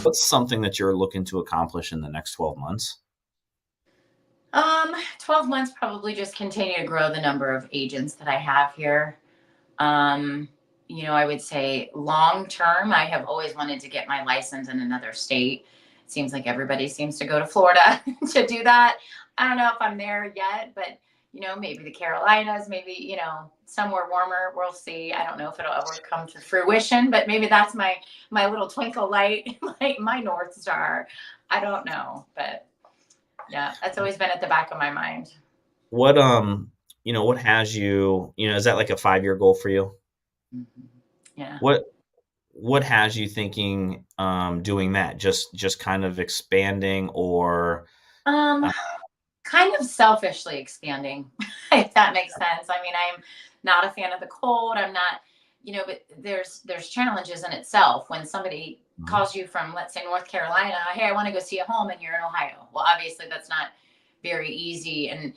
what's something that you're looking to accomplish in the next 12 months? 12 months, probably just continue to grow the number of agents that I have here. Um, I would say long term, I have always wanted to get my license in another state. It seems like everybody seems to go to Florida to do that. I don't know if I'm there yet, but maybe the Carolinas, maybe, somewhere warmer. We'll see. I don't know if it'll ever come to fruition, but maybe that's my little twinkle light, like my North Star. I don't know, but yeah, that's always been at the back of my mind. What what has you, is that like a 5-year goal for you? Mhm. Yeah. What what has you thinking doing that? Just kind of expanding or Um, uh, Kind of selfishly expanding, if that makes sense. I mean, I'm not a fan of the cold. I'm not, but there's challenges in itself when somebody Mhm. calls you from, let's say, North Carolina. Hey, I want to go see a home, and you're in Ohio. Well, obviously that's not very easy, and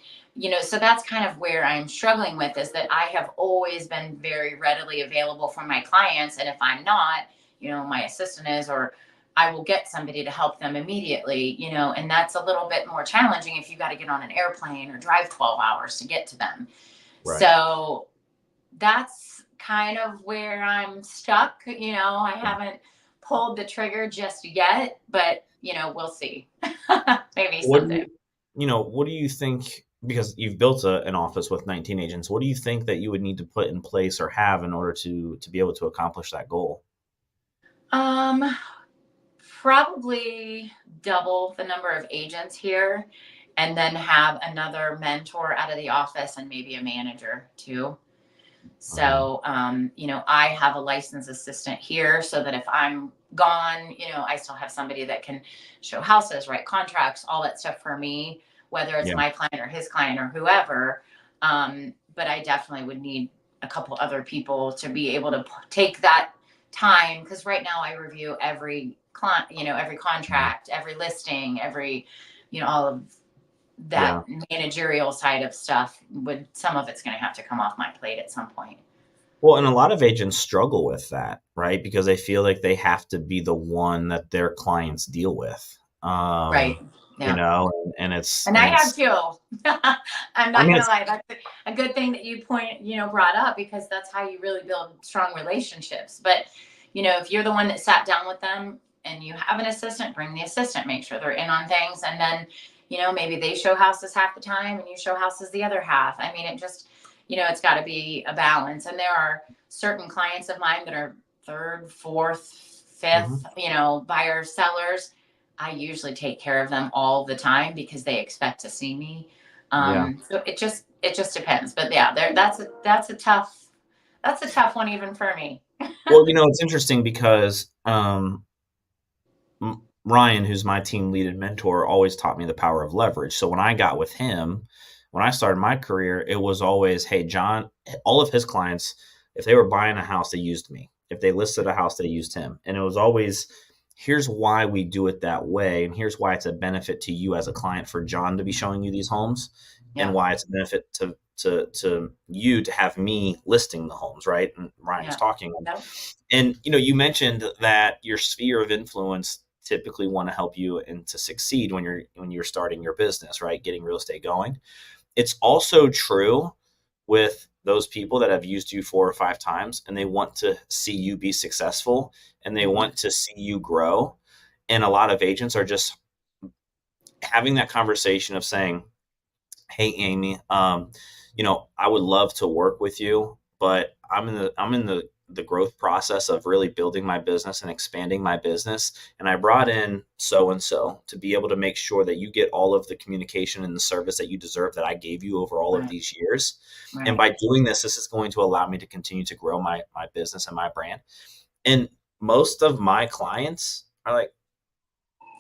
so that's kind of where I'm struggling with, is that I have always been very readily available for my clients, and if I'm not, my assistant is, or I will get somebody to help them immediately, and that's a little bit more challenging if you got to get on an airplane or drive 12 hours to get to them. Right. So that's kind of where I'm stuck. I Yeah. haven't pulled the trigger just yet, but we'll see. Maybe What do someday. you think, because you've built an office with 19 agents, what do you think that you would need to put in place or have in order to be able to accomplish that goal? Um, Probably double the number of agents here, and then have another mentor out of the office and maybe a manager too. Mhm. So, I have a licensed assistant here so that if I'm gone, I still have somebody that can show houses, write contracts, all that stuff for me, whether it's Yeah. my client or his client or whoever. But I definitely would need a couple other people to be able to take that time, because right now I review every client, every Mhm. contract, every listing, every, all of that Yeah. managerial side of stuff. Would Some of it's going to have to come off my plate at some point. Well, and a lot of agents struggle with that, right? Because they feel like they have to be the one that their clients deal with. Right. Yeah. And it's And I have too. I'm I not mean gonna it's lie. That's a good thing that brought up, because that's how you really build strong relationships. But if you're the one that sat down with them and you have an assistant, bring the assistant, make sure they're in on things, and then maybe they show houses half the time and you show houses the other half. I mean, it just it's got to be a balance. And there are certain clients of mine that are third, fourth, Mhm. fifth, buyer sellers. I usually take care of them all the time because they expect to see me. Yeah. So it just depends. But yeah, that's a tough one even for me. Well, it's interesting because Ryan, who's my team lead and mentor, always taught me the power of leverage. So when I got with him, when I started my career, it was always, hey, John, all of his clients, if they were buying a house, they used me. If they listed a house, they used him. And it was always, here's why we do it that way. And here's why it's a benefit to you as a client for John to be showing you these homes, and Yeah, why it's a benefit to you to have me listing the homes, right? And Ryan's yeah, talking. no, And you mentioned that your sphere of influence typically want to help you and to succeed when you're starting your business, right? Getting real estate going. It's also true with those people that have used you 4 or 5 times and they want to see you be successful and they mhm, want to see you grow. And a lot of agents are just having that conversation of saying, hey Amy, I would love to work with you, but I'm in the growth process of really building my business and expanding my business, and I brought in so and so to be able to make sure that you get all of the communication and the service that you deserve that I gave you over all of right, these years. And right, by doing this, this is going to allow me to continue to grow my business and my brand. And most of my clients are like,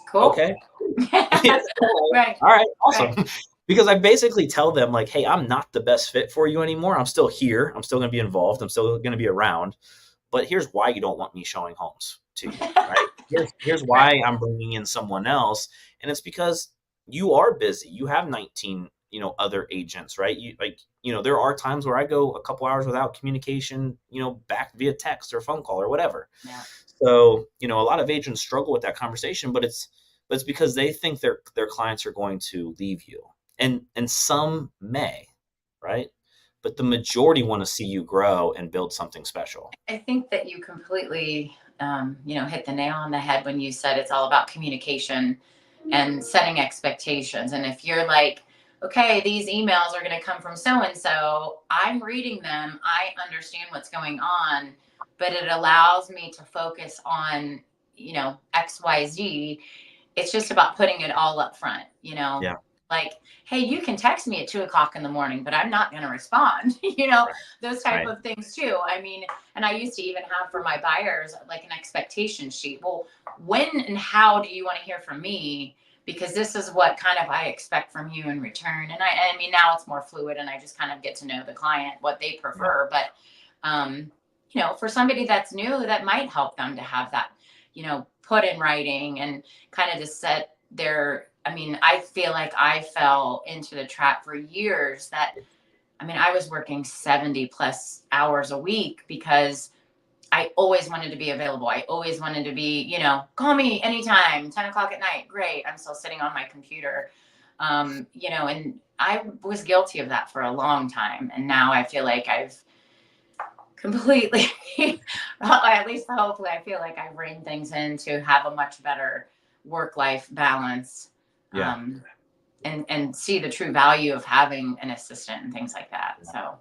cool. okay. Yeah. All Right, right, awesome. right, Because I basically tell them like, "Hey, I'm not the best fit for you anymore. I'm still here. I'm still going to be involved. I'm still going to be around. But here's why you don't want me showing homes to you, right? Here's right, why I'm bringing in someone else, and it's because you are busy. You have 19, other agents, right? There are times where I go a couple hours without communication, back via text or phone call or whatever. yeah, So, a lot of agents struggle with that conversation, but it's because they think their clients are going to leave you. And some may, right? But the majority want to see you grow and build something special. I think that you completely, hit the nail on the head when you said it's all about communication and setting expectations. And if you're like, okay, these emails are going to come from so and so, I'm reading them, I understand what's going on, but it allows me to focus on, XYZ. It's just about putting it all up front, Yeah. like, hey, you can text me at 2 o'clock in the morning, but I'm not going to respond, Right. those type Right. of things too. I mean, and I used to even have for my buyers like an expectation sheet. Well, when and how do you want to hear from me? Because this is what kind of I expect from you in return. And I mean, now it's more fluid and I just kind of get to know the client, what they Yeah. prefer. But, for somebody that's new, that might help them to have that, put in writing and kind of to set their, I mean, I feel like I fell into the trap for years that, I mean, I was working 70 plus hours a week because I always wanted to be available. I always wanted to be, call me anytime, 10 o'clock at night. Great. I'm still sitting on my computer. And I was guilty of that for a long time. And now I feel like I've completely, at least hopefully, I feel like I've reined things in to have a much better work life balance. Yeah. Um, and see the true value of having an assistant and things like that. So,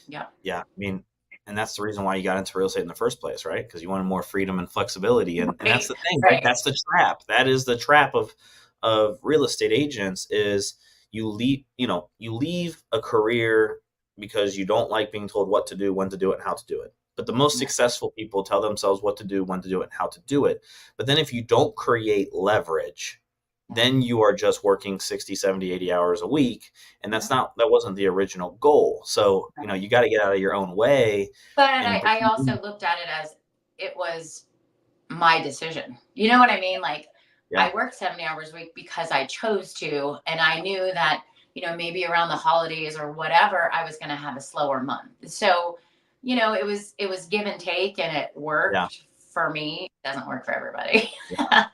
yeah. Yeah. I mean, and that's the reason why you got into real estate in the first place, right? Because you wanted more freedom and flexibility. And that's Right. the thing, right? Right. That's the trap. That is the trap of real estate agents is you leave a career because you don't like being told what to do, when to do it, and how to do it. But the most Yeah. successful people tell themselves what to do, when to do it, and how to do it. But then if you don't create leverage, Yeah. then you are just working 60, 70, 80 hours a week, and Yeah. that wasn't the original goal. So, Right. you got to get out of your own way But and I also looked at it as it was my decision. You know what I mean? Like yeah, I worked 70 hours a week because I chose to, and I knew that, maybe around the holidays or whatever, I was going to have a slower month. So, it was give and take and it yeah, worked for me. It doesn't work for everybody. yeah.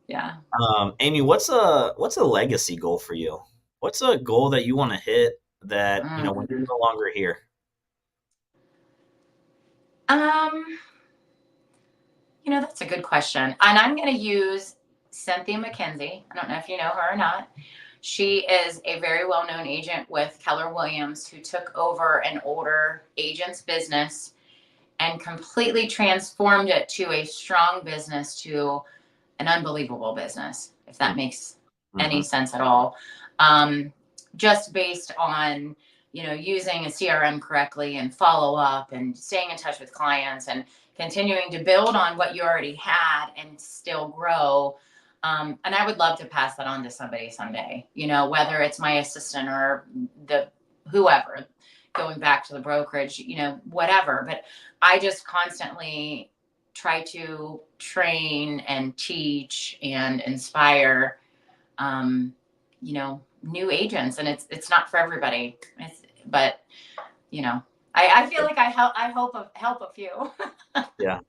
Yeah. Amy, what's a legacy goal for you? What's a goal that you want to hit that, when you're Mm. no longer here? Um, that's a good question. And I'm going to use Cynthia McKenzie. I don't know if you know her or not. She is a very well known agent with Keller Williams who took over an older agent's business and completely transformed it to a strong business, to an unbelievable business, if that makes any Mm-hmm. sense at all. Um, just based on, using a CRM correctly and follow up and staying in touch with clients and continuing to build on what you already had and still grow. And I would love to pass that on to somebody someday, whether it's my assistant or the whoever, going back to the brokerage, whatever. But I just constantly try to train and teach and inspire, new agents, and it's not for everybody. But I feel like I help a few. Yeah.